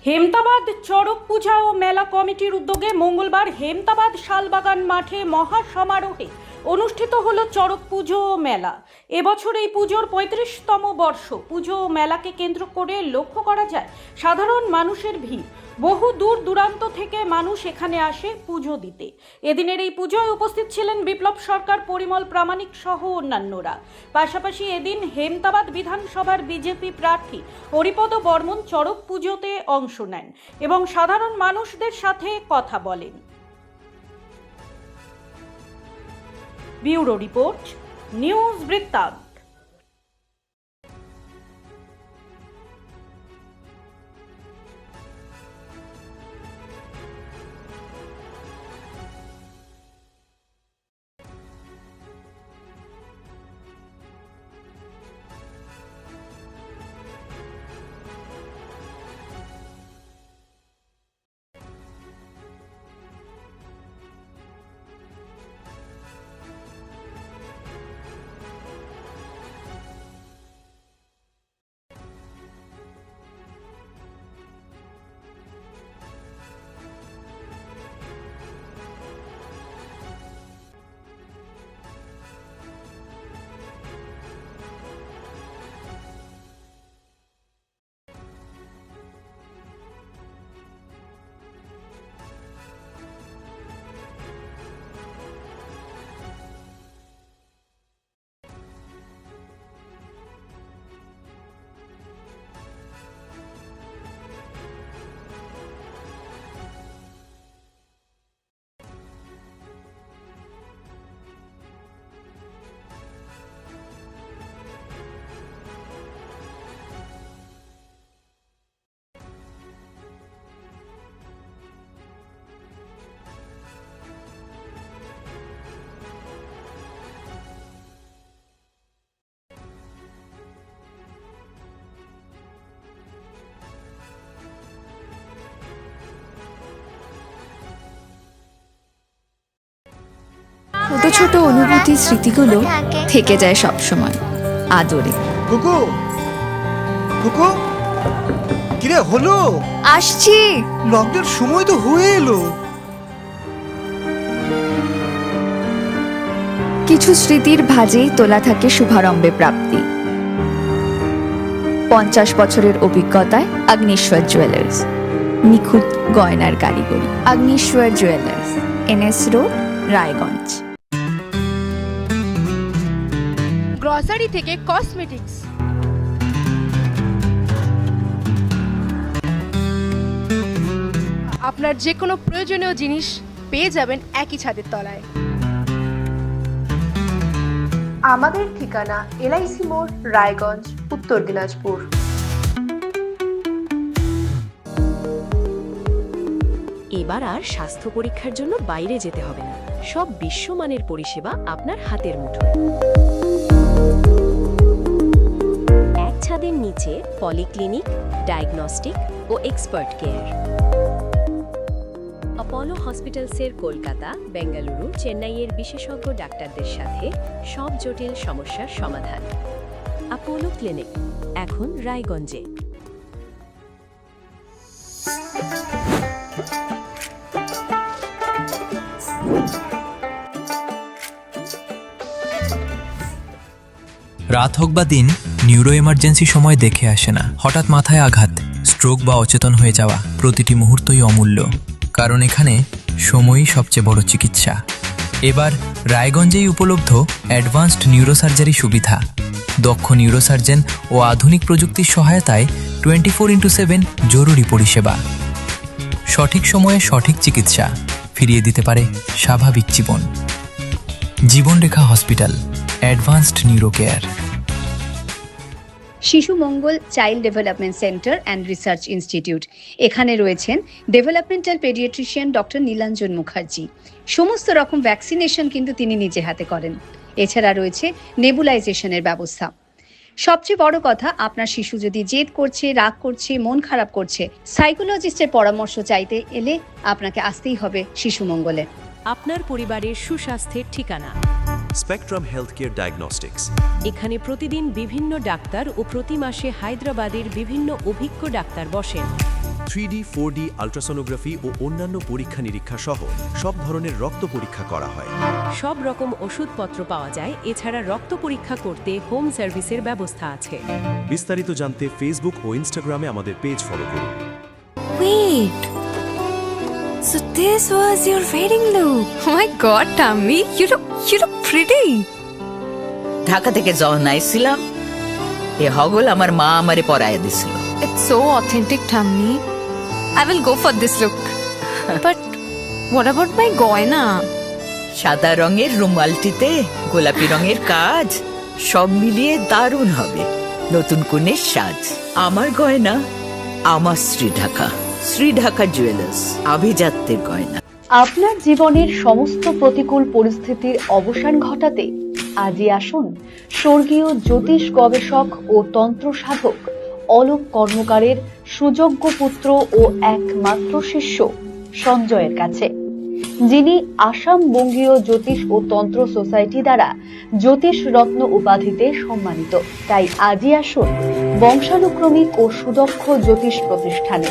হেমতাবাদ চড়ক পূজা ও মেলা কমিটির উদ্যোগে মঙ্গলবার হেমতাবাদ শালবাগান মাঠে মহা সমারোহে অনুষ্ঠিত হলো চড়ক পুজো ও মেলা। এবছর এই পুজোর 35তম বর্ষ। পুজো ও মেলাকে কেন্দ্র করে লক্ষ্য করা যায় সাধারণ মানুষের ভিড়। বহু দূর দূরান্ত থেকে মানুষ এখানে আসে পুজো দিতে। এদিনের এই পুজোয় উপস্থিত ছিলেন বিপ্লব সরকার, পরিমল প্রামাণিক সহ অন্যান্যরা। পাশাপাশি এদিন হেমতাবাদ বিধানসভার বিজেপি প্রার্থী হরিপদ বর্মন চড়ক পুজোতে অংশ নেন এবং সাধারণ মানুষদের সাথে কথা বলেন। ব্যুরো রিপোর্ট, নিউজ বৃত্তান্ত। ছোট ছোট অনুভূতি, স্মৃতিগুলো থেকে যায় সব সময় আদরে। কুকু কুকু, কিরে হলো? আসছি। লকডাউন সময় তো হয়ে এলো। কিছু স্মৃতির ভাজেই তোলা থাকে শুভারম্ভে প্রাপ্তি। 50 বছরের অভিজ্ঞতায় অগ্নিশ্বর জুয়েলার্স, নিখুঁত গয়নার কারিগরি। Agnishwar jewellers, NS road, Raiganj. Grocery থেকে কসমেটিক্স, আপনার যে কোনো প্রয়োজনীয় জিনিস পেয়ে যাবেন একই ছাদের তলায়। আমাদের ঠিকানা LIC মোড়, রায়গঞ্জ, উত্তর দিনাজপুর। এবার আর স্বাস্থ্য পরীক্ষার জন্য বাইরে যেতে হবে না। সব বিশ্বমানের পরিষেবা আপনার হাতের মুঠোয়। এক ছাদের নিচে পলিক্লিনিক, ডায়াগনস্টিক ও এক্সপার্ট কেয়ার। অপোলো হসপিটালসের কলকাতা, বেঙ্গালুরু, চেন্নাইয়ের বিশেষজ্ঞ ডাক্তারদের সাথে সব জটিল সমস্যার সমাধান। অপোলো ক্লিনিক এখন রায়গঞ্জে। রাত হোক বা দিন, নিউরো এমার্জেন্সি সময় দেখে আসে না। হঠাৎ মাথায় আঘাত, স্ট্রোক বা অচেতন হয়ে যাওয়া, প্রতিটি মুহূর্তই অমূল্য। কারণ এখানে সময়ই সবচেয়ে বড় চিকিৎসা। এবার রায়গঞ্জেই উপলব্ধ অ্যাডভান্সড নিউরোসার্জারি সুবিধা। দক্ষ নিউরোসার্জন ও আধুনিক প্রযুক্তির সহায়তায় 24x7 জরুরি পরিষেবা। সঠিক সময়ে সঠিক চিকিৎসা ফিরিয়ে দিতে পারে স্বাভাবিক জীবন। জীবনরেখা hospital, advanced neuro care. Shishu Mangal child development centre and research institute. এখানে রয়েছেন developmental paediatrician doctor Nilanjan Mukherjee. সমস্ত রকম ভ্যাকসিনেশন কিন্তু তিনি নিজে হাতে করেন। এছাড়া রয়েছে নেবুলাইজেশনের ব্যবস্থা। সবচেয়ে বড় কথা, আপনার শিশু যদি জেদ করছে, রাগ করছে, মন খারাপ করছে, সাইকোলজিস্টের পরামর্শ চাইতে এলে আপনাকে আসতেই হবে শিশু মঙ্গলে। আপনার পরিবারের সুস্বাস্থ্যের ঠিকানা স্পেকট্রাম হেলথকেয়ার ডায়াগনস্টিক্স। এখানে প্রতিদিন বিভিন্ন ডাক্তার ও প্রতি মাসে হায়দ্রাবাদের বিভিন্ন অভিজ্ঞ ডাক্তার বসেন। 3D, 4D আল্ট্রাসোনোগ্রাফি ও অন্যান্য পরীক্ষা নিরীক্ষা সহ সব ধরনের রক্ত পরীক্ষা করা হয়। সব রকম ওষুধপত্র পাওয়া যায়। এছাড়া রক্ত পরীক্ষা করতে হোম সার্ভিসের ব্যবস্থা আছে। বিস্তারিত জানতে ফেসবুক ও ইনস্টাগ্রামে আমাদের পেজ ফলো করুন। Wait. So this was your wedding look. Oh my god, Tammy, you look pretty. Dhaka থেকে যখন আইছিলাম এ হগল আমার মা আমারে পরায় দিছিল। It's so authentic, Tammy. I will go for this look. But what about my goina? সাদা রঙের রুমালটিতে গোলাপি রঙের কাজ, সব মিলিয়ে দারুণ হবে নতুন কনের সাজ। আমার গয়না আমার শ্রী ঢাকা জুয়েলার্স, আভিজাত্যের গয়না। আপনার জীবনের সমস্ত প্রতিকূল পরিস্থিতির অবসান ঘটাতে আজই আসুন স্বর্গীয় জ্যোতিষ গবেষক ও তন্ত্র সাধক অলোক কর্মকারের সুযোগ্য পুত্র ও একমাত্র শিষ্য সঞ্জয়ের কাছে, যিনি আসাম বঙ্গীয় জ্যোতিষ ও তন্ত্র সোসাইটি দ্বারা জ্যোতিষ রত্ন উপাধিতে সম্মানিত। তাই আজই আসুন বংশানুক্রমিক ও সুদক্ষ জ্যোতিষ প্রতিষ্ঠানে।